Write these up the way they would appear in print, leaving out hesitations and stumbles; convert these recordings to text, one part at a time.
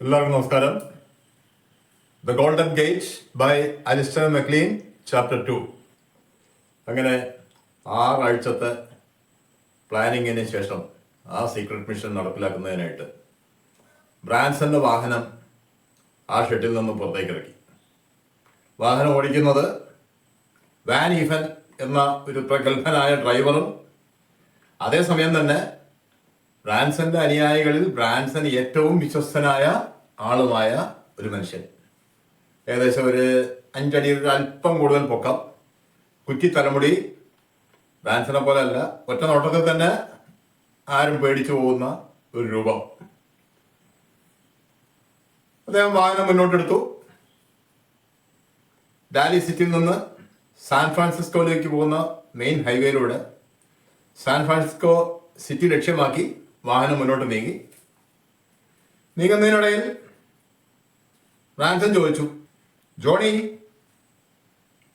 എല്ലാവർക്കും നമസ്കാരം. The golden gate by Alistair MacLean, chapter 2. അങ്ങനെ 6 ആഴ്ചത്തെ പ്ലാനിങ്ങിന് ശേഷം ആ സീക്രട്ട് മിഷൻ നടപ്പിലാക്കുന്നതിനായിട്ട് ബ്രാൻസന്റെ വാഹനം ആ ഷെഡിൽ നിന്ന് പുറത്തേക്ക് ഇറക്കി. വാഹനം ഓടിക്കുന്നത് വാൻ ഈഫൻ എന്ന ഒരു പ്രഗത്ഭനായ ഡ്രൈവറും അതേസമയം തന്നെ ബ്രാൻസന്റെ അനുയായികളിൽ ബ്രാൻസൺ ഏറ്റവും വിശ്വസ്തനായ ആളുമായ ഒരു മനുഷ്യൻ. ഏകദേശം ഒരു 5 അടി അല്പം കൂടുതൽ പൊക്കം, കുറ്റി തലമുടി, ബ്രാൻസനെ പോലെ അല്ല, ഒറ്റ നോട്ടത്തിൽ തന്നെ ആരും പേടിച്ചു പോകുന്ന ഒരു രൂപം. അദ്ദേഹം വാഹനം മുന്നോട്ടെടുത്തു. ഡാലി സിറ്റിയിൽ നിന്ന് സാൻ ഫ്രാൻസിസ്കോയിലേക്ക് പോകുന്ന മെയിൻ ഹൈവേയിലൂടെ സാൻ ഫ്രാൻസിസ്കോ സിറ്റി ലക്ഷ്യമാക്കി വാഹനം മുന്നോട്ട് നീങ്ങുന്നതിനിടയിൽ ബ്രാൻസൺ ചോദിച്ചു, ജോണി,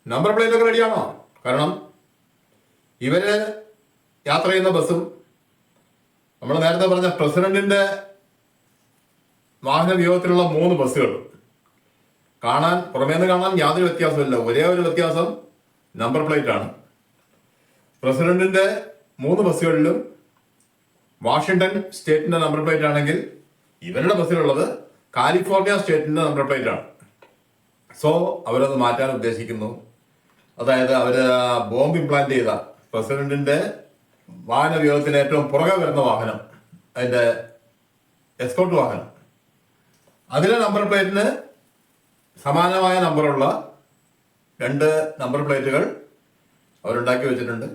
നമ്പർ പ്ലേറ്റൊക്കെ റെഡിയാണോ? കാരണം ഇവര് യാത്ര ചെയ്യുന്ന ബസ്സും നമ്മൾ നേരത്തെ പറഞ്ഞ പ്രസിഡന്റിന്റെ വാഹന വ്യൂഹത്തിലുള്ള 3 ബസ്സുകൾ പുറമേന്ന് കാണാൻ യാതൊരു വ്യത്യാസമില്ല. ഒരേ ഒരു വ്യത്യാസം നമ്പർ പ്ലേറ്റ് ആണ്. പ്രസിഡന്റിന്റെ 3 ബസ്സുകളിലും വാഷിംഗ്ടൺ സ്റ്റേറ്റിന്റെ നമ്പർ പ്ലേറ്റ് ആണെങ്കിൽ ഇവരുടെ ബസ്സിലുള്ളത് കാലിഫോർണിയ സ്റ്റേറ്റിന്റെ നമ്പർ പ്ലേറ്റ് ആണ്. സോ അവരത് മാറ്റാൻ ഉദ്ദേശിക്കുന്നു. അതായത് അവര് ബോംബ് ഇംപ്ലാന്റ് ചെയ്ത പ്രസിഡന്റിന്റെ വാഹന വ്യൂഹത്തിന് ഏറ്റവും പുറകെ വരുന്ന വാഹനം, അതിന്റെ എസ്കോർട്ട് വാഹനം, അതിലെ നമ്പർ പ്ലേറ്റിന് സമാനമായ നമ്പറുള്ള 2 നമ്പർ പ്ലേറ്റുകൾ അവരുണ്ടാക്കി വെച്ചിട്ടുണ്ട്.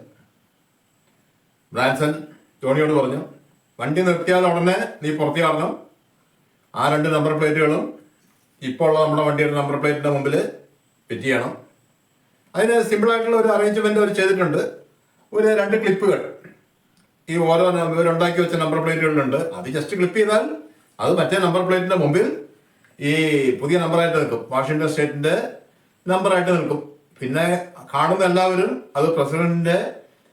ബ്രാൻസൺ ജോണിയോട് പറഞ്ഞു, വണ്ടി നിർത്തിയാൽ ഉടനെ നീ പുറത്തു കാണണം. ആ 2 നമ്പർ പ്ലേറ്റുകളും ഇപ്പോൾ ഉള്ള നമ്മുടെ വണ്ടിയുടെ നമ്പർ പ്ലേറ്റിന്റെ മുമ്പിൽ ഫിറ്റ് ചെയ്യണം. അതിന് സിമ്പിളായിട്ടുള്ള ഒരു അറേഞ്ച്മെന്റ് അവർ ചെയ്തിട്ടുണ്ട്. ഒരു 2 ക്ലിപ്പുകൾ ഈ ഓരോ ഇവരുണ്ടാക്കി വെച്ച നമ്പർ പ്ലേറ്റുകളിലുണ്ട്. അത് ജസ്റ്റ് ക്ലിപ്പ് ചെയ്താൽ അത് മറ്റേ നമ്പർ പ്ലേറ്റിന്റെ മുമ്പിൽ ഈ പുതിയ നമ്പറായിട്ട് നിൽക്കും, വാഷിംഗ്ടൺ സ്റ്റേറ്റിന്റെ നമ്പറായിട്ട് നിൽക്കും. പിന്നെ കാണുന്ന എല്ലാവരും അത് പ്രസിഡന്റിന്റെ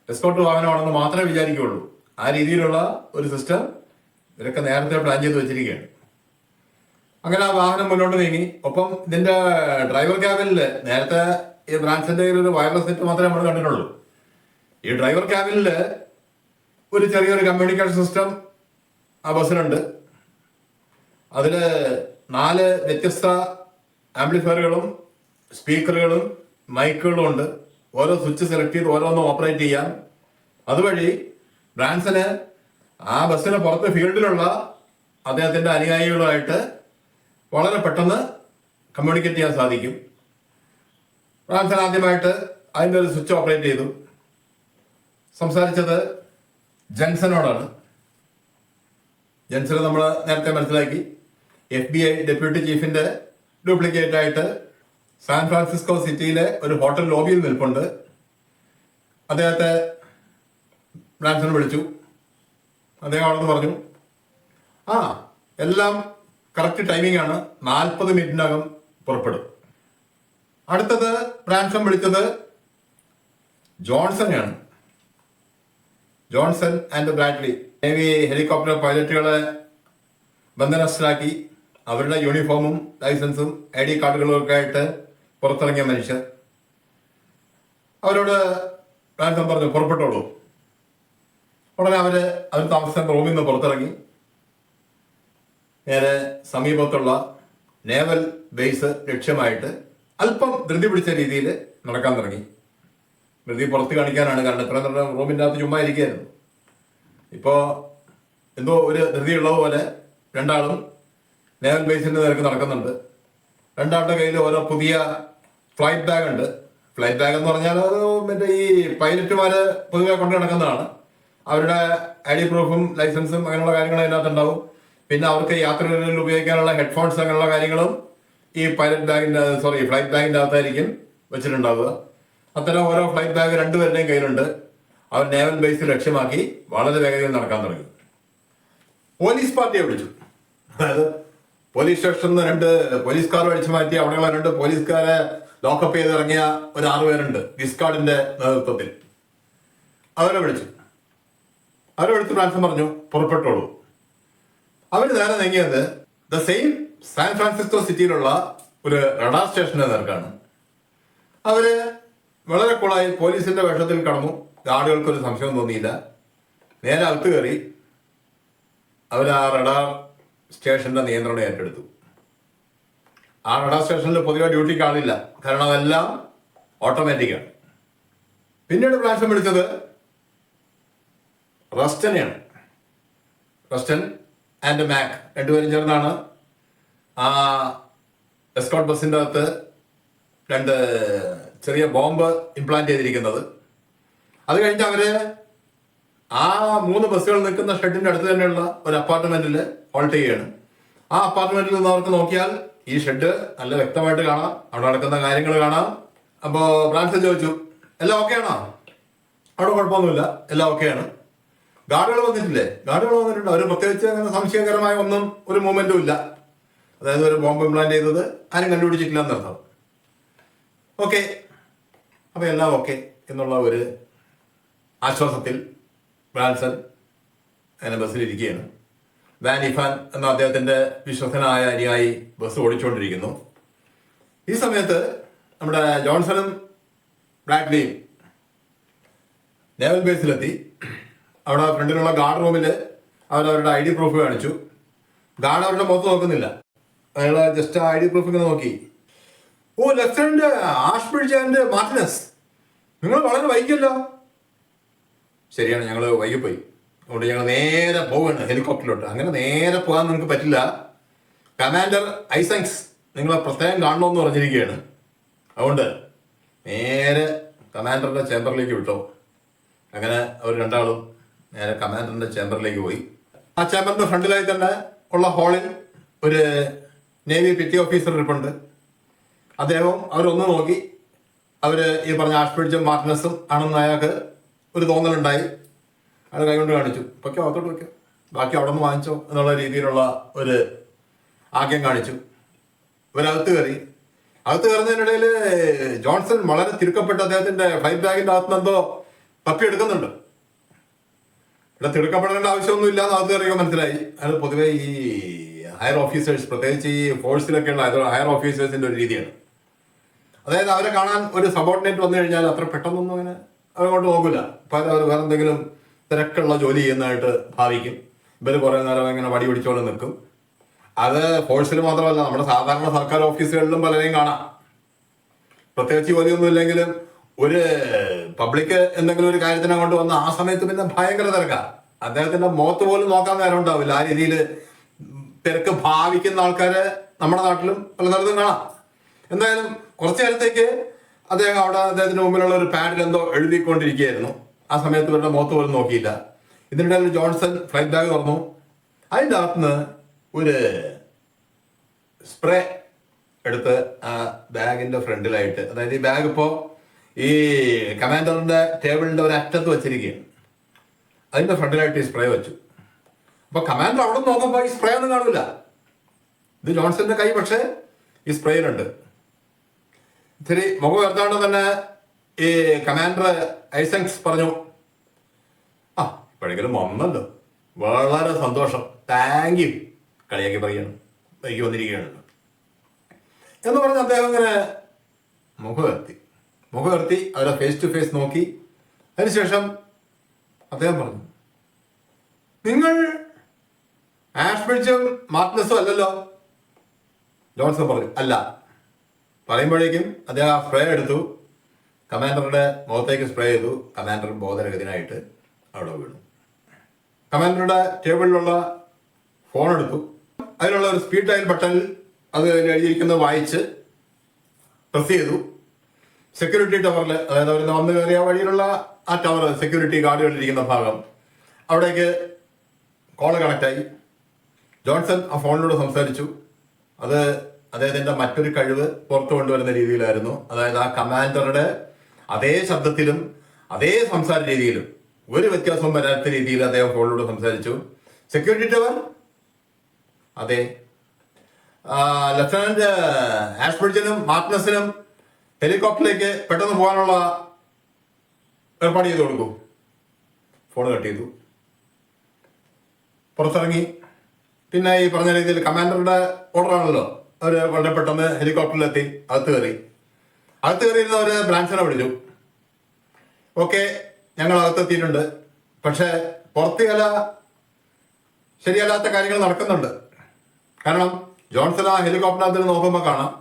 എസ്കോർട്ട് വാഹനമാണെന്ന് മാത്രമേ വിചാരിക്കുകയുള്ളൂ. ആ രീതിയിലുള്ള ഒരു സിസ്റ്റം ഇവരൊക്കെ നേരത്തെ പ്ലാൻ ചെയ്ത് വെച്ചിരിക്കുകയാണ്. അങ്ങനെ ആ വാഹനം മുന്നോട്ട് നീങ്ങി. ഒപ്പം ഇതിന്റെ ഡ്രൈവർ ക്യാബിനിൽ നേരത്തെ ഈ ബ്രാൻസിന്റെ ഒരു വയർലെസ് സെറ്റ് മാത്രമേ നമ്മൾ കണ്ടിട്ടുള്ളൂ. ഈ ഡ്രൈവർ ക്യാബിനിൽ ഒരു ചെറിയൊരു കമ്മ്യൂണിക്കേഷൻ സിസ്റ്റം ആ ബസ്സിലുണ്ട്. അതില് 4 വ്യത്യസ്ത ആംപ്ലിഫയറുകളും സ്പീക്കറുകളും മൈക്കുകളും ഉണ്ട്. ഓരോ സ്വിച്ച് സെലക്ട് ചെയ്ത് ഓരോന്നും ഓപ്പറേറ്റ് ചെയ്യാം. അതുവഴി ബ്രാൻസന് ആ ബസ്സിന് പുറത്ത് ഫീൽഡിലുള്ള അദ്ദേഹത്തിന്റെ അനുയായികളുമായിട്ട് വളരെ പെട്ടെന്ന് കമ്മ്യൂണിക്കേറ്റ് ചെയ്യാൻ സാധിക്കും. ബ്രാൻസൺ ആദ്യമായിട്ട് അതിൻ്റെ ഒരു സ്വിച്ച് ഓപ്പറേറ്റ് ചെയ്തു. സംസാരിച്ചത് ജെൻസനോടാണ്. ജെൻസന് നമ്മൾ നേരത്തെ മനസ്സിലാക്കി FBI ഡെപ്യൂട്ടി ചീഫിന്റെ ഡ്യൂപ്ലിക്കേറ്റ് ആയിട്ട് സാൻ ഫ്രാൻസിസ്കോ സിറ്റിയിലെ ഒരു ഹോട്ടൽ ലോബിയിൽ നിൽപ്പുണ്ട്. അദ്ദേഹത്തെ ബ്രാൻസൺ വിളിച്ചു. അദ്ദേഹം അവിടെ നിന്ന് പറഞ്ഞു, എല്ലാം കറക്റ്റ് ടൈമിംഗ് ആണ്, 40 മിനിറ്റിനകം പുറപ്പെടും. അടുത്തത് ബ്രാൻസൺ വിളിച്ചത് ജോൺസണെയാണ്. Johnson and Bradley navy helicopter പൈലറ്റുകളെ ബന്ധനസ്ഥരാക്കി അവരുടെ യൂണിഫോമും ലൈസൻസും ID കാർഡുകളും ഒക്കെ ആയിട്ട് പുറത്തിറങ്ങിയ മനുഷ്യർ. അവരോട് ബ്രാൻസൺ പറഞ്ഞു, പുറപ്പെട്ടോളൂ. ഉടനെ അവർ താമസിച്ച റൂമിൽ നിന്ന് പുറത്തിറങ്ങി നേരെ സമീപത്തുള്ള നേവൽ ബേസ് ലക്ഷ്യമായിട്ട് അല്പം ധൃതി പിടിച്ച രീതിയിൽ നടക്കാൻ തുടങ്ങി. ധൃതി പുറത്ത് കാണിക്കാനാണ്, കാരണം ഇത്ര നേരം റൂമിൻ്റെ അകത്ത് ചുമ്മാ ഇരിക്കുകയായിരുന്നു. ഇപ്പോൾ എന്തോ ഒരു ധൃതിയുള്ളതുപോലെ 2 ആളും നേവൽ ബേസിന്റെ നേർക്ക് നടക്കുന്നുണ്ട്. 2 ആളുടെ കയ്യിൽ ഓരോ പുതിയ ഫ്ലൈറ്റ് ബാഗ് ഉണ്ട്. ഫ്ലൈറ്റ് ബാഗ് എന്ന് പറഞ്ഞാൽ അത് മറ്റേ ഈ പൈലറ്റുമാര് പൊതുവെ കൊണ്ട് നടക്കുന്നതാണ്. അവരുടെ ID പ്രൂഫും ലൈസൻസും അങ്ങനെയുള്ള കാര്യങ്ങൾ അതിനകത്ത് ഉണ്ടാവും. പിന്നെ അവർക്ക് യാത്രകളിൽ ഉപയോഗിക്കാനുള്ള ഹെഡ്ഫോൺസ് അങ്ങനെയുള്ള കാര്യങ്ങളും ഈ ഫ്ലൈറ്റ് ബാഗിന്റെ അകത്തായിരിക്കും വെച്ചിട്ടുണ്ടാവുക. അത്തരം ഓരോ ഫ്ലൈറ്റ് ബാഗ് 2 പേരുടെയും കയ്യിലുണ്ട്. അവർ നേവൽ ബേസ് ലക്ഷ്യമാക്കി വളരെ വേഗതയിൽ നടക്കാൻ തുടങ്ങി. പോലീസ് പാർട്ടിയെ വിളിച്ചു. അതായത് പോലീസ് സ്റ്റേഷനിൽ നിന്ന് 2 പോലീസ് കാർ അടിച്ചു മാറ്റി അവിടെയുള്ള 2 പോലീസുകാരെ ലോക്കപ്പ് ചെയ്ത് ഇറങ്ങിയ ഒരു 6 പേരുണ്ട് ഗിസ്കാർഡിന്റെ നേതൃത്വത്തിൽ. അവരെ വിളിച്ചു. ബ്രാൻസൺ പറഞ്ഞു, പുറപ്പെട്ടോളൂ. അവർ നേരെ നീങ്ങിയത് ദ സെയിം സാൻ ഫ്രാൻസിസ്കോ സിറ്റിയിലുള്ള ഒരു റഡാർ സ്റ്റേഷന്റെ നേർക്കാണ്. അവര് വളരെ കൂളായി പോലീസിന്റെ വേഷത്തിൽ കടന്നു. ഗാർഡുകൾക്കൊരു സംശയം തോന്നിയില്ല. നേരെ അകത്ത് കയറി അവർ ആ റഡാർ സ്റ്റേഷന്റെ നിയന്ത്രണം ഏറ്റെടുത്തു. ആ റഡാർ സ്റ്റേഷനിൽ പൊതുവെ ഡ്യൂട്ടിക്ക് ആളില്ല, കാരണം അതെല്ലാം ഓട്ടോമാറ്റിക്കാണ്. പിന്നീട് ബ്രാൻസൺ വിളിച്ചത് റസ്റ്റനെയാണ്. റസ്റ്റൻ ആൻഡ് മാക് രണ്ടുപേരും ചേർന്നാണ് ആ എസ്കോട്ട് ബസിന്റെ അകത്ത് 2 ചെറിയ ബോംബ് ഇംപ്ലാന്റ് ചെയ്തിരിക്കുന്നത്. അത് കഴിഞ്ഞ് അവര് ആ 3 ബസ്സുകൾ നിൽക്കുന്ന ഷെഡിന്റെ അടുത്ത് തന്നെയുള്ള ഒരു അപ്പാർട്ട്മെന്റിൽ ഹോൾട്ട് ചെയ്യുകയാണ്. ആ അപ്പാർട്ട്മെന്റിൽ നിന്നവർക്ക് നോക്കിയാൽ ഈ ഷെഡ് നല്ല വ്യക്തമായിട്ട് കാണാം, അവിടെ നടക്കുന്ന കാര്യങ്ങൾ കാണാം. അപ്പോ ബ്രാൻസൺ ചോദിച്ചു, എല്ലാം ഓക്കെ ആണോ? അവിടെ കുഴപ്പമൊന്നുമില്ല, എല്ലാം ഓക്കെയാണ്. ഗാർഡുകൾ വന്നിട്ടില്ലേ? ഗാർഡുകൾ വന്നിട്ടുണ്ട്. അവർ പ്രത്യേകിച്ച് അങ്ങനെ സംശയകരമായ ഒന്നും ഒരു മൂവ്മെന്റും ഇല്ല. അതായത് ഒരു ബോംബ് ഇംപ്ലാന്റ് ചെയ്തത് ആരും കണ്ടുപിടിച്ചിട്ടില്ല എന്നർത്ഥം. ഓക്കെ, അപ്പൊ എല്ലാം ഓക്കെ എന്നുള്ള ഒരു ആശ്വാസത്തിൽ ബ്രാൻസൺ അങ്ങനെ ബസ്സിലിരിക്കുകയാണ്. വാൻ ഇഫാൻ എന്ന അദ്ദേഹത്തിന്റെ വിശ്വസനായ അനുയായി ബസ് ഓടിച്ചുകൊണ്ടിരിക്കുന്നു. ഈ സമയത്ത് നമ്മുടെ ജോൺസണും ബ്രാഡ്ലിയും നേവൽ ബേസിലെത്തി. അവിടെ ഫ്രണ്ടിലുള്ള ഗാർഡ് റൂമിൽ അവരവരുടെ ID പ്രൂഫ് കാണിച്ചു. ഗാർഡ് അവരുടെ മുഖത്ത് നോക്കുന്നില്ല, അയാൾ ജസ്റ്റ് ID പ്രൂഫ് ഇങ്ങനെ നോക്കി. ഓ, ലെഫ്റ്റനന്റ് ആഷ്ബ്രിഡ്ജ് ആൻഡ് മാർട്ടിനസ്, നിങ്ങൾ വളരെ വൈകിയല്ലോ. ശരിയാണ്, ഞങ്ങൾ വൈകിപ്പോയി. അതുകൊണ്ട് ഞങ്ങൾ നേരെ പോവുകയാണ് ഹെലികോപ്റ്ററിലോട്ട്. അങ്ങനെ നേരെ പോകാൻ നിങ്ങൾക്ക് പറ്റില്ല. കമാൻഡർ ഐസങ്സ് നിങ്ങളെ പ്രത്യേകം കാണണമെന്ന് പറഞ്ഞിരിക്കുകയാണ്. അതുകൊണ്ട് നേരെ കമാൻഡറിന്റെ ചേംബറിലേക്ക് വിട്ടോ. അങ്ങനെ അവർ രണ്ടാളും നേരെ കമാൻഡറിന്റെ ചേംബറിലേക്ക് പോയി. ആ ചേംബറിന്റെ ഫ്രണ്ടിലായി തന്നെ ഉള്ള ഹാളിൽ ഒരു നേവി പെറ്റി ഓഫീസർ ഇരിപ്പുണ്ട്. അദ്ദേഹവും അവരൊന്ന് നോക്കി. അവര് ഈ പറഞ്ഞ ആഷ്ബ്രിഡ്ജും മാർട്ടിനസും ആണെന്ന് അയാൾക്ക് ഒരു തോന്നലുണ്ടായി. അയാൾ കൈകൊണ്ട് കാണിച്ചു, പൊയ്ക്കോ, അകത്തോട്ട് വയ്ക്കോ, ബാക്കി അവിടെ നിന്ന് വാങ്ങിച്ചോ എന്നുള്ള രീതിയിലുള്ള ഒരു ആഗ്യം കാണിച്ചു. ഇവരകത്ത് കയറി. അകത്ത് കയറുന്നതിനിടയിൽ ജോൺസൺ വളരെ തിരുക്കപ്പെട്ട് അദ്ദേഹത്തിന്റെ ഫ്ലൈറ്റ് ബാഗിന്റെ അകത്ത് എന്തോ തപ്പിയെടുക്കുന്നുണ്ട്. ഇവിടെ തിടുക്കപ്പെടേണ്ട ആവശ്യമൊന്നും ഇല്ലാന്ന് അകത്ത് കയറിയോ മനസ്സിലായി. അത് പൊതുവെ ഈ ഹയർ ഓഫീസേഴ്സ്, പ്രത്യേകിച്ച് ഈ ഫോഴ്സിലൊക്കെയുള്ള ഹയർ ഓഫീസേഴ്സിന്റെ ഒരു രീതിയാണ്. അതായത് അവരെ കാണാൻ ഒരു സബോർഡിനേറ്റ് വന്നു കഴിഞ്ഞാൽ അത്ര പെട്ടെന്നൊന്നും അങ്ങനെ അവരോട്ട് നോക്കില്ല. പകരം അവർ വേറെ എന്തെങ്കിലും തിരക്കുള്ള ജോലി ചെയ്യുന്നതായിട്ട് ഭാവിക്കും. ഇവർ കുറേ നേരം ഇങ്ങനെ വടി പിടിച്ചോണ്ട് നിൽക്കും. അത് ഫോഴ്സിൽ മാത്രമല്ല, നമ്മുടെ സാധാരണ സർക്കാർ ഓഫീസുകളിലും പലരെയും കാണാം. പ്രത്യേകിച്ച് ജോലിയൊന്നും ഇല്ലെങ്കിലും ഒരു പബ്ലിക് എന്തെങ്കിലും ഒരു കാര്യത്തിനെ കൊണ്ട് വന്ന ആ സമയത്ത് പിന്നെ ഭയങ്കര തിരക്കാ. അദ്ദേഹത്തിന്റെ മുഖത്ത് പോലും നോക്കാൻ നേരം ഉണ്ടാവില്ല. ആ രീതിയിൽ തിരക്ക് ഭാവിക്കുന്ന ആൾക്കാരെ നമ്മുടെ നാട്ടിലും പല സ്ഥലത്തും കാണാം. എന്തായാലും കുറച്ചു നേരത്തേക്ക് അദ്ദേഹം അവിടെ അദ്ദേഹത്തിന് മുമ്പിലുള്ള ഒരു പാഡിൽ എന്തോ എഴുതിക്കൊണ്ടിരിക്കുകയായിരുന്നു. ആ സമയത്ത് ഇവരുടെ മുഖത്ത് പോലും നോക്കിയില്ല. ഇതിനിടയിൽ ജോൺസൺ ഫ്ലൈറ്റ് ബാഗ് തുറന്നു. അതിൻ്റെ അകത്തുനിന്ന് ഒരു സ്പ്രേ എടുത്ത് ആ ബാഗിന്റെ ഫ്രണ്ടിലായിട്ട്, അതായത് ഈ ബാഗ് ഇപ്പോ ഈ കമാൻഡറിന്റെ ടേബിളിന്റെ ഒരു അറ്റത്ത് വെച്ചിരിക്കുകയാണ്. അതിന്റെ ഫ്രണ്ടിലായിട്ട് ഈ സ്പ്രേ വെച്ചു. അപ്പൊ കമാൻഡർ അവിടെ നോക്കുമ്പോൾ ഈ സ്പ്രേ ഒന്നും കാണില്ല. ഇത് ജോൺസന്റെ കൈ പക്ഷേ ഈ സ്പ്രേയിലുണ്ട്. ഇത്തിരി മുഖം ഉയർത്താണ്ട് തന്നെ ഈ കമാൻഡർ ഐസങ്സ് പറഞ്ഞു, ആ ഇപ്പോഴെങ്കിലും വന്നല്ലോ, വളരെ സന്തോഷം, താങ്ക് യു, കളിയാക്കി പറയാണ്, എനിക്ക് വന്നിരിക്കുകയാണ് എന്ന് പറഞ്ഞ് അദ്ദേഹം ഇങ്ങനെ മുഖം ഉയർത്തി അവരെ ഫേസ് ടു ഫേസ് നോക്കി. അതിനുശേഷം അദ്ദേഹം പറഞ്ഞു, നിങ്ങൾ ആഷ്ബ്രിഡ്ജും മാർട്ടിനസും അല്ലല്ലോ. ജോൺസൺ പറഞ്ഞു, അല്ല. പറയുമ്പോഴേക്കും അദ്ദേഹം ആ സ്പ്രേ എടുത്തു, കമാൻഡറുടെ മുഖത്തേക്ക് സ്പ്രേ ചെയ്തു. കമാൻഡർ ബോധരഹിതനായിട്ട് അവിടെ വീണു. കമാൻഡറുടെ ടേബിളിലുള്ള ഫോൺ എടുത്തു. അതിലുള്ള ഒരു സ്പീഡ് ഡയൽ ബട്ടണിൽ അത് എഴുതിയിരിക്കുന്നത് വായിച്ച് പ്രസ് ചെയ്തു. സെക്യൂരിറ്റി ടവറിൽ, അതായത് അവർ വന്നു കയറിയ വഴിയിലുള്ള ആ ടവർ, സെക്യൂരിറ്റി ഗാർഡുകളിരിക്കുന്ന ഭാഗം, അവിടേക്ക് കോള് കണക്റ്റായി. ജോൺസൺ ആ ഫോണിലൂടെ സംസാരിച്ചു. അത് അദ്ദേഹത്തിന്റെ മറ്റൊരു കഴിവ് പുറത്തു കൊണ്ടുവരുന്ന രീതിയിലായിരുന്നു. അതായത് ആ കമാൻഡറുടെ അതേ ശബ്ദത്തിലും അതേ സംസാര രീതിയിലും ഒരു വ്യത്യാസവും വരാത്ത രീതിയിൽ അദ്ദേഹം ഫോണിലൂടെ സംസാരിച്ചു. സെക്യൂരിറ്റി ടവർ, അതെ, ലഫ്റ്റനന്റ് ആഷ്ബ്രിഡ്ജിനും മാർട്ടിനസിനും ഹെലികോപ്റ്ററിലേക്ക് പെട്ടെന്ന് പോകാനുള്ള ഏർപ്പാട് ചെയ്ത് കൊടുക്കൂ. ഫോൺ കട്ട് ചെയ്തു. പുറത്തിറങ്ങി പിന്നെ ഈ പറഞ്ഞ രീതിയിൽ കമാൻഡറുടെ ഓർഡറാണല്ലോ, അവർ വളരെ പെട്ടെന്ന് ഹെലികോപ്റ്ററിലെത്തി അകത്ത് കയറിയിരുന്ന ഒരു ബ്രാൻസിനെ വിളിച്ചു. ഓക്കെ, ഞങ്ങൾ അകത്തെത്തിയിട്ടുണ്ട്, പക്ഷേ പുറത്ത് ചില ശരിയല്ലാത്ത കാര്യങ്ങൾ നടക്കുന്നുണ്ട്. കാരണം ജോൺസൺ ആ ഹെലികോപ്റ്ററിനകത്ത് നോക്കുമ്പോൾ കാണാം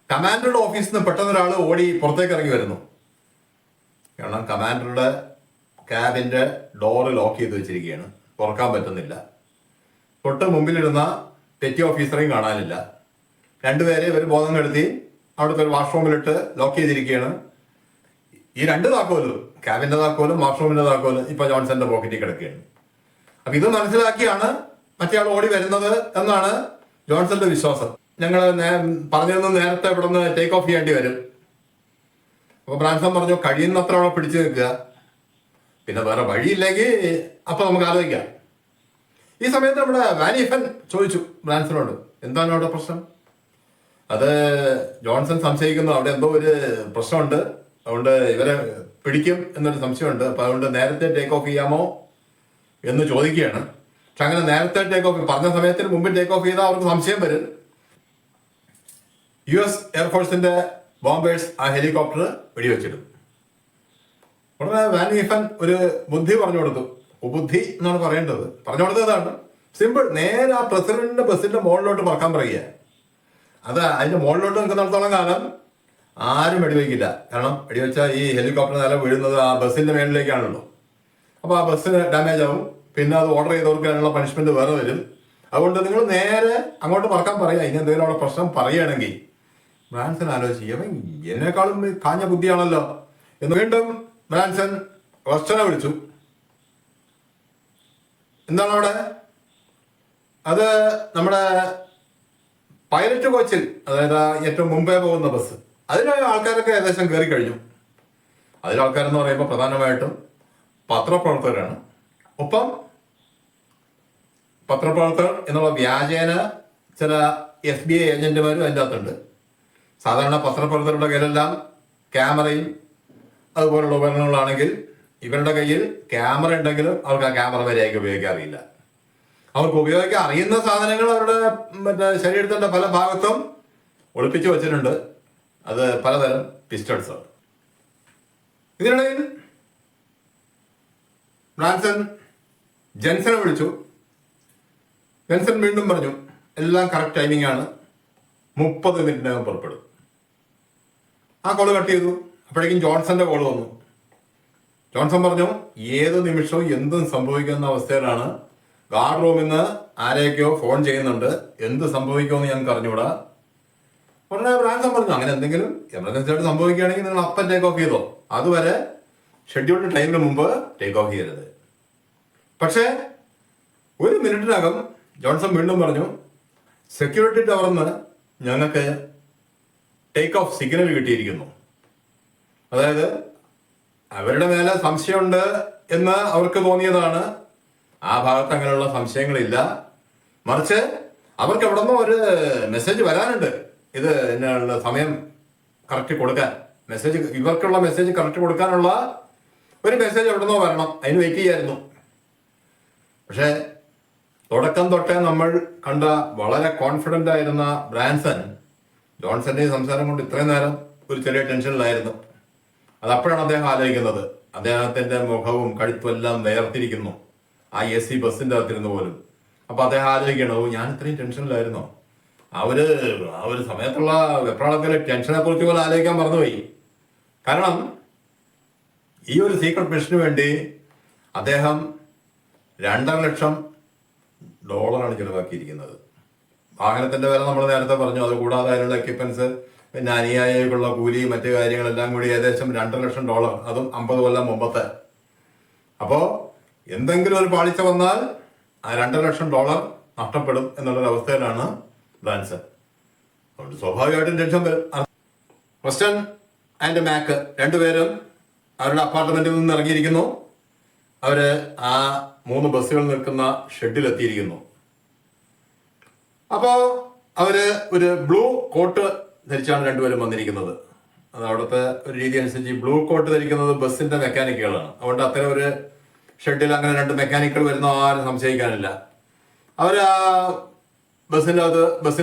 കമാൻഡറുടെ ഓഫീസിൽ നിന്ന് പെട്ടെന്ന് ഒരാൾ ഓടി പുറത്തേക്ക് ഇറങ്ങി വരുന്നു. കാരണം കമാൻഡറുടെ ക്യാബിൻ്റെ ഡോറ് ലോക്ക് ചെയ്ത് വെച്ചിരിക്കുകയാണ്, തുറക്കാൻ പറ്റുന്നില്ല. തൊട്ട് മുമ്പിലിരുന്ന പെറ്റി ഓഫീസറേയും കാണാനില്ല. രണ്ടുപേരെ ഇവർ ബോധം കെടുത്തി അവിടുത്തെ ഒരു വാഷ്റൂമിലിട്ട് ലോക്ക് ചെയ്തിരിക്കുകയാണ്. ഈ രണ്ട് താക്കോലും, ക്യാബിൻ്റെ താക്കോലും വാഷ്റൂമിൻ്റെ താക്കോലും ഇപ്പൊ ജോൺസന്റെ പോക്കറ്റിൽ കിടക്കുകയാണ്. അപ്പൊ ഇത് മനസ്സിലാക്കിയാണ് മറ്റേയാൾ ഓടി വരുന്നത് എന്നാണ് ജോൺസന്റെ വിശ്വാസം. ഞങ്ങൾ പറഞ്ഞിരുന്ന നേരത്തെ ഇവിടെ നിന്ന് ടേക്ക് ഓഫ് ചെയ്യേണ്ടി വരും. അപ്പൊ ബ്രാൻസൺ പറഞ്ഞു കഴിയുന്നത്ര അവിടെ പിടിച്ചു നിൽക്കുക, പിന്നെ വേറെ വഴിയില്ലെങ്കിൽ അപ്പൊ നമുക്ക് ആലോചിക്കാം. ഈ സമയത്ത് നമ്മുടെ വാനിഫൻ ചോദിച്ചു ബ്രാൻസനോട്, എന്താണ് അവിടെ പ്രശ്നം? അത് ജോൺസൺ സംശയിക്കുന്നു അവിടെ എന്തോ ഒരു പ്രശ്നമുണ്ട്, അതുകൊണ്ട് ഇവരെ പിടിക്കും എന്നൊരു സംശയമുണ്ട്. അപ്പൊ അതുകൊണ്ട് നേരത്തെ ടേക്ക് ഓഫ് ചെയ്യാമോ എന്ന് ചോദിക്കുകയാണ്. പക്ഷെ അങ്ങനെ നേരത്തെ ടേക്ക് ഓഫ് പറഞ്ഞ സമയത്തിന് മുമ്പ് ടേക്ക് ഓഫ് ചെയ്താൽ അവർക്ക് സംശയം വരും. US എയർഫോഴ്സിന്റെ ബോംബേഴ്സ് ആ ഹെലികോപ്റ്റർ വെടിവെച്ചിടും. ഉടനെ വാനിഫൻ ഒരു ബുദ്ധി പറഞ്ഞു കൊടുത്തു. ബുദ്ധി എന്നാണ് പറയേണ്ടത്. പറഞ്ഞു കൊടുത്തതാണ് സിമ്പിൾ, നേരെ ആ പ്രസിഡന്റിന്റെ ബസ്സിന്റെ മുകളിലോട്ട് പറക്കാൻ പറയുക. അത് അതിന്റെ മുകളിലോട്ട് നിൽക്കുന്നിടത്തോളം കാലം ആരും വെടിവെക്കില്ല. കാരണം വെടിവെച്ചാൽ ഈ ഹെലികോപ്റ്റർ നില വീഴുന്നത് ആ ബസ്സിന്റെ മേളിലേക്കാണല്ലോ. അപ്പൊ ആ ബസ്സിന് ഡാമേജ് ആവും, പിന്നെ അത് ഓർഡർ ചെയ്തവർക്ക് അതിനുള്ള പണിഷ്മെന്റ് വേറെ വരും. അതുകൊണ്ട് നിങ്ങൾ നേരെ അങ്ങോട്ട് പറക്കാൻ പറയുക. ഇനി എന്തെങ്കിലും അവിടെ പ്രശ്നം പറയുകയാണെങ്കിൽ ബ്രാൻസൺ ആലോചിക്കും, എന്നെക്കാളും കാഞ്ഞ ബുദ്ധിയാണല്ലോ എന്ന് വീണ്ടും ബ്രാൻസൺ വെസ്റ്റനെ വിളിച്ചു. എന്താണ് അവിടെ? അത് നമ്മുടെ പൈലറ്റ് കോച്ചിൽ, അതായത് ഏറ്റവും മുമ്പേ പോകുന്ന ബസ്, അതിലെ ആൾക്കാരൊക്കെ ഏകദേശം കയറി കഴിഞ്ഞു. അതിലെ ആൾക്കാരെന്ന് പറയുമ്പോൾ പ്രധാനമായിട്ടും പത്രപ്രവർത്തകരാണ്. ഒപ്പം പത്രപ്രവർത്തകർ എന്നുള്ള വ്യാജേന ചില FBI ഏജന്റുമാരും അതിൻ്റെ അകത്തുണ്ട്. സാധാരണ പത്രപ്രവർത്തകരുടെ കയ്യിലെല്ലാം ക്യാമറയും അതുപോലുള്ള ഉപകരണങ്ങളാണെങ്കിൽ ഇവരുടെ കയ്യിൽ ക്യാമറ ഉണ്ടെങ്കിലും അവർക്ക് ആ ക്യാമറ വരെയാക്കി ഉപയോഗിക്കാൻ അറിയില്ല. അവർക്ക് ഉപയോഗിക്കാൻ അറിയുന്ന സാധനങ്ങൾ അവരുടെ ശരീരത്തിന്റെ പല ഭാഗത്തും ഒളിപ്പിച്ചു വച്ചിട്ടുണ്ട്. അത് പലതരം പിസ്റ്റൾസ്. ഇതിനിടയിൽ ബ്രാൻസൺ ജെൻസനെ വിളിച്ചു. ജെൻസൺ വീണ്ടും പറഞ്ഞു എല്ലാം കറക്റ്റ് ടൈമിംഗ് ആണ്, 30 മിനിറ്റിനകം പുറപ്പെടും. ആ കോള് കട്ട് ചെയ്തു. അപ്പോഴേക്കും ജോൺസന്റെ കോള് വന്നു. ജോൺസൺ പറഞ്ഞു ഏത് നിമിഷവും എന്തും സംഭവിക്കുന്ന അവസ്ഥയിലാണ്, ഗാർഡ് റൂമിൽ നിന്ന് ആരെയൊക്കെയോ ഫോൺ ചെയ്യുന്നുണ്ട്, എന്ത് സംഭവിക്കുമെന്ന് ഞങ്ങൾക്ക് അറിഞ്ഞൂടാ. ഉടനെ ബ്രാൻസൺ പറഞ്ഞു അങ്ങനെ എന്തെങ്കിലും എമർജൻസി ആയിട്ട് സംഭവിക്കുകയാണെങ്കിൽ നിങ്ങൾ അപ്പം ടേക്ക് ഓഫ് ചെയ്തോ, അതുവരെ ഷെഡ്യൂൾഡ് ടൈമിന് മുമ്പ് ടേക്ക് ഓഫ് ചെയ്യരുത്. പക്ഷേ 1 മിനിറ്റിനകം ജോൺസൺ വീണ്ടും പറഞ്ഞു സെക്യൂരിറ്റി ടവറിന്ന് ഞങ്ങൾക്ക് ടേക്ക് ഓഫ് സിഗ്നൽ കിട്ടിയിരിക്കുന്നു. അതായത് അവരുടെ മേലെ സംശയമുണ്ട് എന്ന് അവർക്ക് തോന്നിയതാണ്. ആ ഭാഗത്ത് അങ്ങനെയുള്ള സംശയങ്ങളില്ല. മറിച്ച് അവർക്ക് എവിടെ നിന്നും ഒരു മെസ്സേജ് വരാനുണ്ട്, ഇത് എന്നുള്ള സമയം കറക്റ്റ് കൊടുക്കാൻ, മെസ്സേജ് ഇവർക്കുള്ള മെസ്സേജ് കറക്റ്റ് കൊടുക്കാനുള്ള ഒരു മെസ്സേജ് എവിടെ നിന്നോ വരണം, അതിന് വെയിറ്റ് ചെയ്യായിരുന്നു. പക്ഷേ തുടക്കം തൊട്ടേ നമ്മൾ കണ്ട വളരെ കോൺഫിഡന്റ് ആയിരുന്ന ബ്രാൻസൺ ജോൺസന്റെ സംസാരം കൊണ്ട് ഇത്രയും നേരം ഒരു ചെറിയ ടെൻഷനിലായിരുന്നു. അതപ്പോഴാണ് അദ്ദേഹം ആലോചിക്കുന്നത്. അദ്ദേഹത്തിന്റെ മുഖവും കഴുത്തും എല്ലാം വേർതിരിക്കുന്നു ആ AC ബസ്സിന്റെ അകത്തിരുന്ന് പോലും. അപ്പൊ അദ്ദേഹം ആലോചിക്കണോ ഞാൻ ഇത്രയും ടെൻഷനിലായിരുന്നോ? ആ ഒരു സമയത്തുള്ള വെപ്രാളത്തിലെ ടെൻഷനെ കുറിച്ച് പോലും ആലോചിക്കാൻ മറന്നുപോയി. കാരണം ഈ ഒരു സീക്രട്ട് മിഷന് വേണ്ടി അദ്ദേഹം $2.5 ലക്ഷം ചിലവാക്കിയിരിക്കുന്നത്. വാഹനത്തിന്റെ വില നമ്മൾ നേരത്തെ പറഞ്ഞു, അത് കൂടാതെ അതിനുള്ള എക്യുപ്മെന്റ്സ്, പിന്നെ അനുയായികളുള്ള കൂലി, മറ്റു കാര്യങ്ങളെല്ലാം കൂടി ഏകദേശം $2 ലക്ഷം, അതും 50 കൊല്ലം മുമ്പത്തെ. അപ്പോ എന്തെങ്കിലും ഒരു പാളിച്ച വന്നാൽ ആ $2 ലക്ഷം നഷ്ടപ്പെടും എന്നുള്ളൊരു അവസ്ഥയിലാണ് ബ്രാൻസൺ. അതുകൊണ്ട് സ്വാഭാവികമായിട്ടും ടെൻഷൻ വരും. വെസ്റ്റൺ ആൻഡ് മാക്ക് രണ്ടുപേരും അവരുടെ അപ്പാർട്ട്മെന്റിൽ നിന്ന് ഇറങ്ങിയിരിക്കുന്നു. അവര് ആ 3 ബസ്സുകൾ നിൽക്കുന്ന ഷെഡിലെത്തിയിരിക്കുന്നു. അപ്പോ അവര് ഒരു ബ്ലൂ കോട്ട് ധരിച്ചാണ് രണ്ടുപേരും വന്നിരിക്കുന്നത്. അത് അവിടുത്തെ ഒരു രീതി അനുസരിച്ച് ബ്ലൂ കോട്ട് ധരിക്കുന്നത് ബസ്സിന്റെ മെക്കാനിക്കുകളാണ്. അതുകൊണ്ട് അത്തരം ഒരു ഷെഡിൽ അങ്ങനെ 2 മെക്കാനിക്കുകൾ വരുന്ന ആരും സംശയിക്കാനില്ല. അവർ ആ ബസ്സിൻ്റെ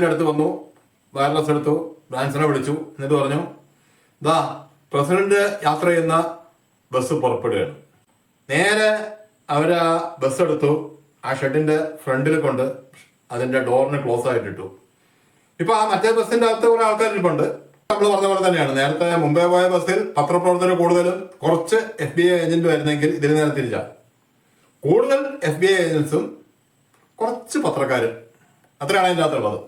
അടുത്ത് വന്നു, വയർലെസ് എടുത്തു, ബ്രാൻസനെ വിളിച്ചു. എന്നിട്ട് പറഞ്ഞു, ദാ പ്രസിഡന്റ് യാത്ര ചെയ്യുന്ന ബസ് പുറപ്പെടുകയാണ്. നേരെ അവർ ആ ബസ് എടുത്തു, ആ ഷെഡിന്റെ ഫ്രണ്ടിൽ കൊണ്ട് അതിന്റെ ഡോറിന് ക്ലോസ് ആയിട്ടിട്ടു. ഇപ്പൊ ആ മറ്റേ ബസ്സിന്റെ അകത്ത് കുറെ ആൾക്കാരിപ്പുണ്ട്. നമ്മൾ പറഞ്ഞ പോലെ തന്നെയാണ്. നേരത്തെ മുംബൈ പോയ ബസ്സിൽ പത്രപ്രവർത്തകർ കൂടുതലും കുറച്ച് FBI ഏജന്റ് വരുന്നെങ്കിൽ ഇതിന് നേരെ തിരിച്ച കൂടുതൽ FBI ഏജൻസും കുറച്ച് പത്രക്കാരും, അത്രയാണ് അതിൻ്റെ അകത്തുള്ളത്.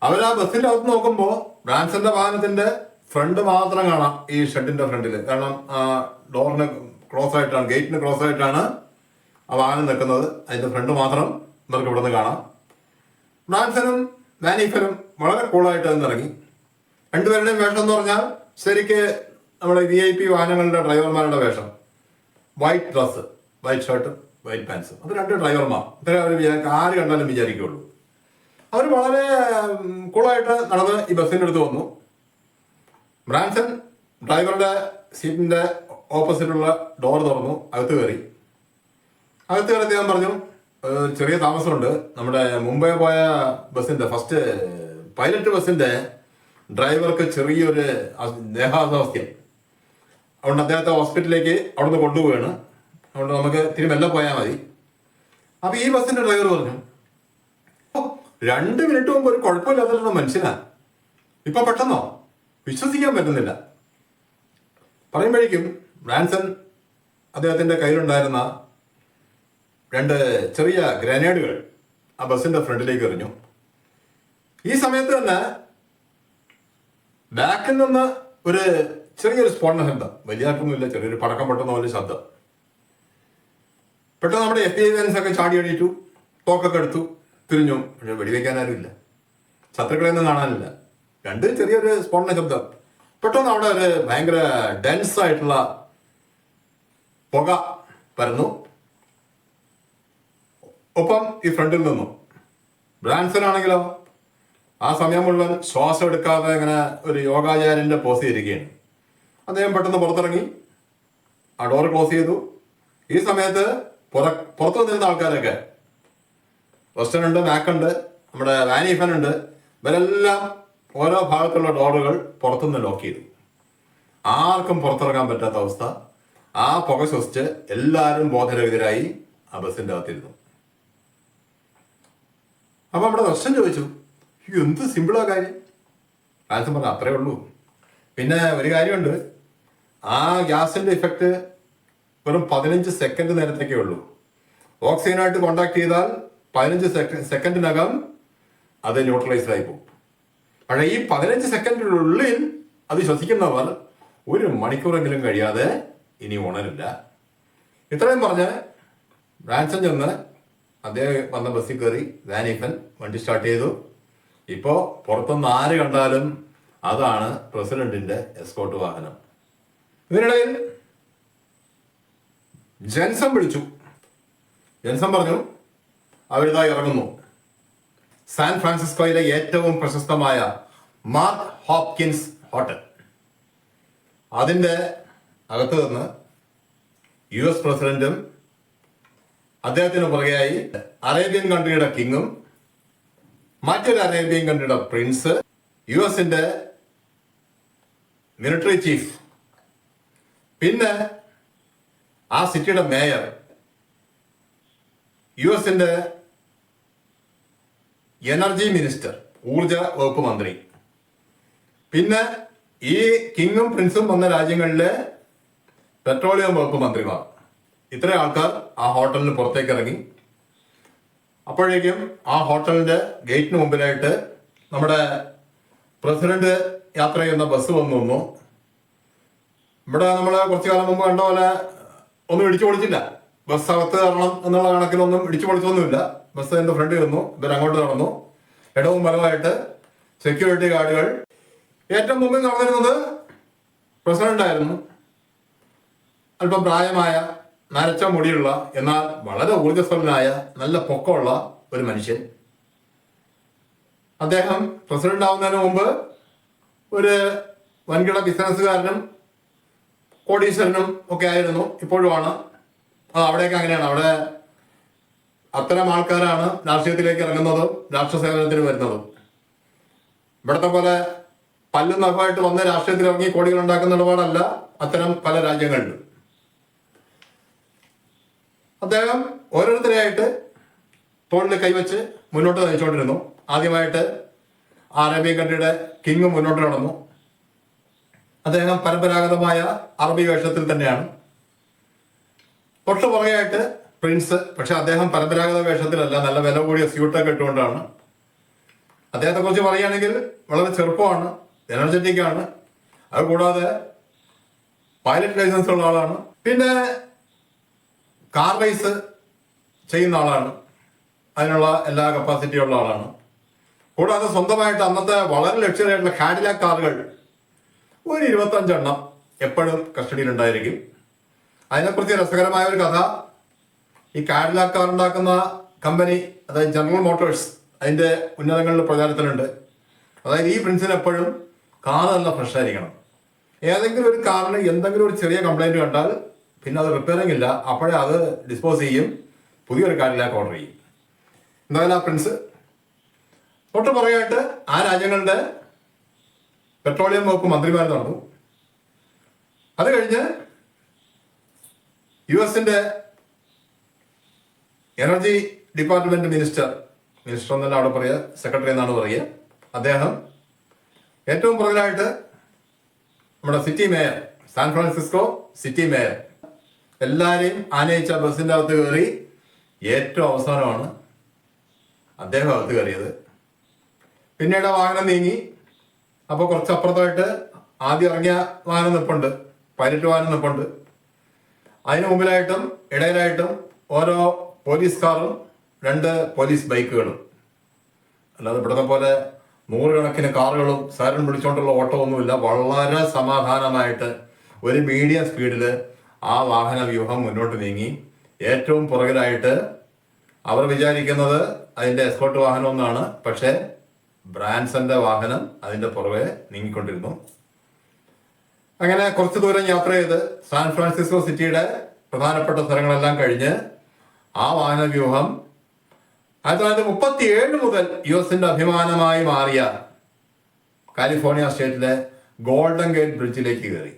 അവർ ആ ബസ്സിന്റെ അകത്ത് നോക്കുമ്പോൾ ബ്രാൻസന്റെ വാഹനത്തിന്റെ ഫ്രണ്ട് മാത്രം കാണാം, ഈ ഷെഡിന്റെ ഫ്രണ്ടിൽ. കാരണം ആ ഡോറിന് ക്ലോസ് ആയിട്ടാണ്, ഗേറ്റിന് ക്ലോസ് ആയിട്ടാണ് ആ വാഹനം നിൽക്കുന്നത്. അതിന്റെ ഫ്രണ്ട് മാത്രം ഇവർക്ക് ഇവിടെ നിന്ന് കാണാം. ബ്രാൻസനും വാനിഫനും വളരെ കൂളായിട്ട് അതിന് ഇറങ്ങി. രണ്ടുപേരുടെയും വേഷം എന്ന് പറഞ്ഞാൽ ശരിക്ക് നമ്മുടെ VIP വാഹനങ്ങളുടെ ഡ്രൈവർമാരുടെ വേഷം. White dress, white shirt, white pants. അത് രണ്ട് ഡ്രൈവർമാർ. ഇത്രയും അവർ ആര് കണ്ടാലും വിചാരിക്കുള്ളൂ. അവർ വളരെ കൂളായിട്ട് നടന്ന് ഈ ബസ്സിൻ്റെ അടുത്ത് വന്നു. ബ്രാൻസൺ ഡ്രൈവറുടെ സീറ്റിന്റെ ഓപ്പോസിറ്റുള്ള ഡോർ തുറന്നു, അകത്ത് കയറി ഞാൻ പറഞ്ഞു, ചെറിയ താമസമുണ്ട്. നമ്മുടെ മുംബൈ പോയ ബസ്സിന്റെ ഫസ്റ്റ് പൈലറ്റ് ബസ്സിന്റെ ഡ്രൈവർക്ക് ചെറിയൊരു ദേഹാസ്വാസ്ഥ്യം. അതുകൊണ്ട് അദ്ദേഹത്തെ ഹോസ്പിറ്റലിലേക്ക് അവിടുന്ന് കൊണ്ടുപോവാണ്. അതുകൊണ്ട് നമുക്ക് ഇത്തിരി മെല്ലെ പോയാൽ മതി. അപ്പൊ ഈ ബസ്സിന്റെ ഡ്രൈവർ പറഞ്ഞു, 2 മിനിറ്റ് മുമ്പ് ഒരു കുഴപ്പമില്ലാത്ത മനുഷ്യനാ, ഇപ്പൊ പെട്ടെന്നോ, വിശ്വസിക്കാൻ പറ്റുന്നില്ല. പറയുമ്പോഴേക്കും ബ്രാൻസൺ അദ്ദേഹത്തിന്റെ കയ്യിലുണ്ടായിരുന്ന 2 ചെറിയ ഗ്രനേഡുകൾ ആ ബസ്സിന്റെ ഫ്രണ്ടിലേക്ക് എറിഞ്ഞു. ഈ സമയത്ത് തന്നെ ബാക്കിൽ നിന്ന് ഒരു ചെറിയൊരു സ്ഫോടന ശബ്ദം, വലിയായിട്ടൊന്നുമില്ല, ചെറിയൊരു പടക്കം പൊട്ടുന്ന പോലെ ശബ്ദം. പെട്ടെന്ന് നമ്മുടെ FBI ഏജൻസൊക്കെ ചാടി എണീറ്റു, തോക്കൊക്കെ എടുത്തു, തിരിഞ്ഞു. പക്ഷെ വെടിവെക്കാൻ ആരുമില്ല, ശത്രുക്കളെയൊന്നും കാണാനില്ല. 2 ചെറിയൊരു സ്ഫോടന ശബ്ദം. പെട്ടെന്ന് അവിടെ ഒരു ഭയങ്കര ഡെൻസ് ആയിട്ടുള്ള പുക പരന്നു. ഒപ്പം ഈ ഫ്രണ്ടിൽ നിന്നും ബ്രാൻസൺ ആണെങ്കിലോ ആ സമയം മുഴുവൻ ശ്വാസം എടുക്കാതെ ഇങ്ങനെ ഒരു യോഗാചാര്യന്റെ പോസ് ചെയ്തിരിക്കുകയാണ്. അദ്ദേഹം പെട്ടെന്ന് പുറത്തിറങ്ങി, ആ ഡോർ ക്ലോസ് ചെയ്തു. ഈ സമയത്ത് പുറത്തു നിന്നിരുന്ന ആൾക്കാരൊക്കെ, വെസ്റ്റൺ ഉണ്ട്, മാക്കുണ്ട്, നമ്മുടെ വാനിഫൻ ഉണ്ട്, ഇവരെല്ലാം ഓരോ ഭാഗത്തുള്ള ഡോറുകൾ പുറത്തുനിന്ന് ലോക്ക് ചെയ്തു. ആർക്കും പുറത്തിറങ്ങാൻ പറ്റാത്ത അവസ്ഥ. ആ പുക ശ്വസിച്ച് എല്ലാവരും ബോധരഹിതരായി ആ ബസ്സിന്റെ അകത്തിരുന്നു. അപ്പൊ നമ്മുടെ വെസ്റ്റൺ ചോദിച്ചു, എന്ത് സിമ്പിളാ കാര്യം. ആൻസർ പറഞ്ഞു, അത്രേ ഉള്ളൂ. പിന്നെ ഒരു കാര്യമുണ്ട്, ആ ഗ്യാസിന്റെ ഇഫക്റ്റ് വെറും 15 സെക്കൻഡ് നേരത്തേക്കേ ഉള്ളൂ. ഓക്സിജനായിട്ട് കോണ്ടാക്ട് ചെയ്താൽ 15 സെക്കൻഡിനകം അത് ന്യൂട്രലൈസ്ഡ് ആയി പോകും. പക്ഷേ ഈ 15 സെക്കൻഡിനുള്ളിൽ അത് ശ്വസിക്കുന്നവർ 1 മണിക്കൂറെങ്കിലും കഴിയാതെ ഇനി ഉണരില്ല. ഇത്രയും പറഞ്ഞ് ബ്രാൻസൺ ചെന്ന് അദ്ദേഹം വന്ന ബസ്സിൽ കയറി. വാനിഫൻ വണ്ടി സ്റ്റാർട്ട് ചെയ്തു. ഇപ്പോ പുറത്തുനിന്ന് ആര് കണ്ടാലും അതാണ് പ്രസിഡന്റിന്റെ എസ്കോർട്ട് വാഹനം. ഇതിനിടയിൽ ജെൻസൺ വിളിച്ചു. ജെൻസൺ പറഞ്ഞു, അവരിതായി ഇറങ്ങുന്നു. സാൻ ഫ്രാൻസിസ്കോയിലെ ഏറ്റവും പ്രശസ്തമായ മാർക്ക് ഹോപ്കിൻസ് ഹോട്ടൽ. അതിന്റെ അകത്ത് നിന്ന് US പ്രസിഡന്റും അദ്ദേഹത്തിന് പുറകെയായി അറേബ്യൻ കൺട്രിയുടെ കിങ്ങും മറ്റൊരു അറേബ്യൻ കൺട്രിയുടെ പ്രിൻസ്, US-ന്റെ മിലിറ്ററി ചീഫ്, പിന്നെ ആ സിറ്റിയുടെ മേയർ, US-ന്റെ എനർജി മിനിസ്റ്റർ, ഊർജ വകുപ്പ് മന്ത്രി, പിന്നെ ഈ കിങ്ങും പ്രിൻസും വന്ന രാജ്യങ്ങളിലെ പെട്രോളിയം വകുപ്പ് മന്ത്രിമാർ. ഇത്രയും ആൾക്കാർ ആ ഹോട്ടലിന് പുറത്തേക്ക് ഇറങ്ങി. അപ്പോഴേക്കും ആ ഹോട്ടലിന്റെ ഗേറ്റിന് മുമ്പിലായിട്ട് നമ്മുടെ പ്രസിഡന്റ് യാത്ര ചെയ്യുന്ന ബസ് വന്നു. ഇവിടെ നമ്മൾ കുറച്ചു കാലം മുമ്പ് കണ്ട പോലെ ഒന്നും ഇടിച്ചു പൊളിച്ചില്ല. ബസ് അകത്ത് കയറണം എന്നുള്ള കണക്കിലൊന്നും ഇടിച്ചു പൊളിച്ചൊന്നുമില്ല. ബസ് എന്റെ ഫ്രണ്ടിൽ നിന്നു, ഇവർ അങ്ങോട്ട് നടന്നു. ഇടവും വലവായിട്ട് സെക്യൂരിറ്റി ഗാർഡുകൾ. ഏറ്റവും മുമ്പിൽ നടന്നിരുന്നത് പ്രസിഡന്റ് ആയിരുന്നു. അല്പം പ്രായമായ, നരച്ച മുടിയുള്ള, എന്നാൽ വളരെ ഊർജ്ജസ്വലനായ, നല്ല പൊക്കമുള്ള ഒരു മനുഷ്യൻ. അദ്ദേഹം പ്രസിഡന്റ് ആവുന്നതിന് മുമ്പ് ഒരു വൻകിട ബിസിനസ്സുകാരനും കോടീശ്വരനും ഒക്കെ ആയിരുന്നു. ഇപ്പോഴുമാണ്. അവിടെയൊക്കെ അങ്ങനെയാണ്. അവിടെ അത്തരം ആൾക്കാരാണ് രാഷ്ട്രീയത്തിലേക്ക് ഇറങ്ങുന്നതും രാഷ്ട്ര സേവനത്തിന് വരുന്നതും. ഇവിടത്തെ പോലെ പല്ലും നഖമായിട്ട് വന്ന് രാഷ്ട്രീയത്തിൽ ഇറങ്ങി കോടികൾ ഉണ്ടാക്കുന്ന ഇടപാടല്ല അത്തരം പല രാജ്യങ്ങളിലും. അദ്ദേഹം ഓരോരുത്തരെയായിട്ട് തോളിൽ കൈവച്ച് മുന്നോട്ട് നയിച്ചുകൊണ്ടിരുന്നു. ആദ്യമായിട്ട് അറേബ്യൻ കൺട്രിയുടെ കിങ് മുന്നോട്ട് നടന്നു. അദ്ദേഹം പരമ്പരാഗതമായ അറബി വേഷത്തിൽ തന്നെയാണ്. തൊട്ടു പുറകെയായിട്ട് പ്രിൻസ്, പക്ഷെ അദ്ദേഹം പരമ്പരാഗത വേഷത്തിലല്ല, നല്ല വില കൂടിയ സ്യൂട്ടൊക്കെ ഇട്ടുകൊണ്ടാണ്. അദ്ദേഹത്തെ കുറിച്ച് പറയുകയാണെങ്കിൽ വളരെ ചെറുപ്പമാണ്, എനർജറ്റിക് ആണ്. അതുകൂടാതെ പൈലറ്റ് ലൈസൻസ് ഉള്ള ആളാണ്. പിന്നെ കാർ റേസ് ചെയ്യുന്ന ആളാണ്, അതിനുള്ള എല്ലാ കപ്പാസിറ്റി ഉള്ള ആളാണ്. കൂടാതെ സ്വന്തമായിട്ട് അന്നത്തെ വളരെ ലക്ഷറി ആയിട്ടുള്ള കാഡിലാക് കാറുകൾ ഒരു 25 എപ്പോഴും കസ്റ്റഡിയിലുണ്ടായിരിക്കും. അതിനെക്കുറിച്ച് രസകരമായ ഒരു കഥ, ഈ കാഡിലാക് കാർ ഉണ്ടാക്കുന്ന കമ്പനി, അതായത് ജനറൽ മോട്ടോഴ്സ്, അതിൻ്റെ ഉന്നതങ്ങളിൽ പ്രചാരത്തിലുണ്ട്. അതായത് ഈ പ്രിൻസിന് എപ്പോഴും കാർ നല്ല ഫ്രഷ് ആയിരിക്കണം. ഏതെങ്കിലും ഒരു കാറിന് എന്തെങ്കിലും ഒരു ചെറിയ കംപ്ലൈൻറ്റ് കണ്ടാൽ പിന്നെ അത് റിപ്പയറിംഗ് ഇല്ല, അപ്പോഴേ അത് ഡിസ്പോസ് ചെയ്യും, പുതിയൊരു കാഡിലാക് ഓർഡർ ചെയ്യും. എന്തായാലും ആ പ്രിൻസ് തൊട്ട് പറയായിട്ട് ആ രാജ്യങ്ങളുടെ പെട്രോളിയം വകുപ്പ് മന്ത്രിമാർ നടന്നു. അത് കഴിഞ്ഞ് US-ന്റെ എനർജി ഡിപ്പാർട്ട്മെന്റ് മിനിസ്റ്റർ എന്നല്ല അവിടെ പറയുക, സെക്രട്ടറി എന്നാണ് പറയുക, അദ്ദേഹം ഏറ്റവും പുറകിലായിട്ട് നമ്മുടെ city mayor, San Francisco city mayor, എല്ലാവരെയും ആനയിച്ച ബസ്സിൻ്റെ അകത്ത് കയറി ഏറ്റവും അവസാനമാണ് അദ്ദേഹം അകത്ത് കയറിയത്. പിന്നീട് വാഹനം നീങ്ങി. അപ്പോൾ കുറച്ചപ്പുറത്തായിട്ട് ആദ്യം ഇറങ്ങിയ വാഹനം നിൽപ്പുണ്ട്, പൈലറ്റ് വാഹനം നിൽപ്പുണ്ട്. അതിന് മുമ്പിലായിട്ടും ഇടയിലായിട്ടും ഓരോ പോലീസ് കാറും 2 പോലീസ് ബൈക്കുകളും. അല്ലാതെ ഇവിടുത്തെ പോലെ 100 കണക്കിന് കാറുകളും സൈറൺ പിടിച്ചുകൊണ്ടുള്ള ഓട്ടമൊന്നുമില്ല. വളരെ സമാധാനമായിട്ട് ഒരു മീഡിയം സ്പീഡിൽ ആ വാഹന വ്യൂഹം മുന്നോട്ട് നീങ്ങി. ഏറ്റവും പുറകിലായിട്ട് അവർ വിചാരിക്കുന്നത് അതിൻ്റെ എസ്കോർട്ട് വാഹനം ഒന്നാണ്, പക്ഷേ ബ്രാൻസന്റെ വാഹനം അതിൻ്റെ പുറകെ നീങ്ങിക്കൊണ്ടിരുന്നു. അങ്ങനെ കുറച്ചു ദൂരം യാത്ര ചെയ്ത് സാൻ ഫ്രാൻസിസ്കോ സിറ്റിയുടെ പ്രധാനപ്പെട്ട സ്ഥലങ്ങളെല്ലാം കഴിഞ്ഞ് ആ വാഹന വ്യൂഹം 1937 മുതൽ US-ന്റെ അഭിമാനമായി മാറിയ കാലിഫോർണിയ സ്റ്റേറ്റിലെ ഗോൾഡൻ ഗേറ്റ് ബ്രിഡ്ജിലേക്ക് കയറി.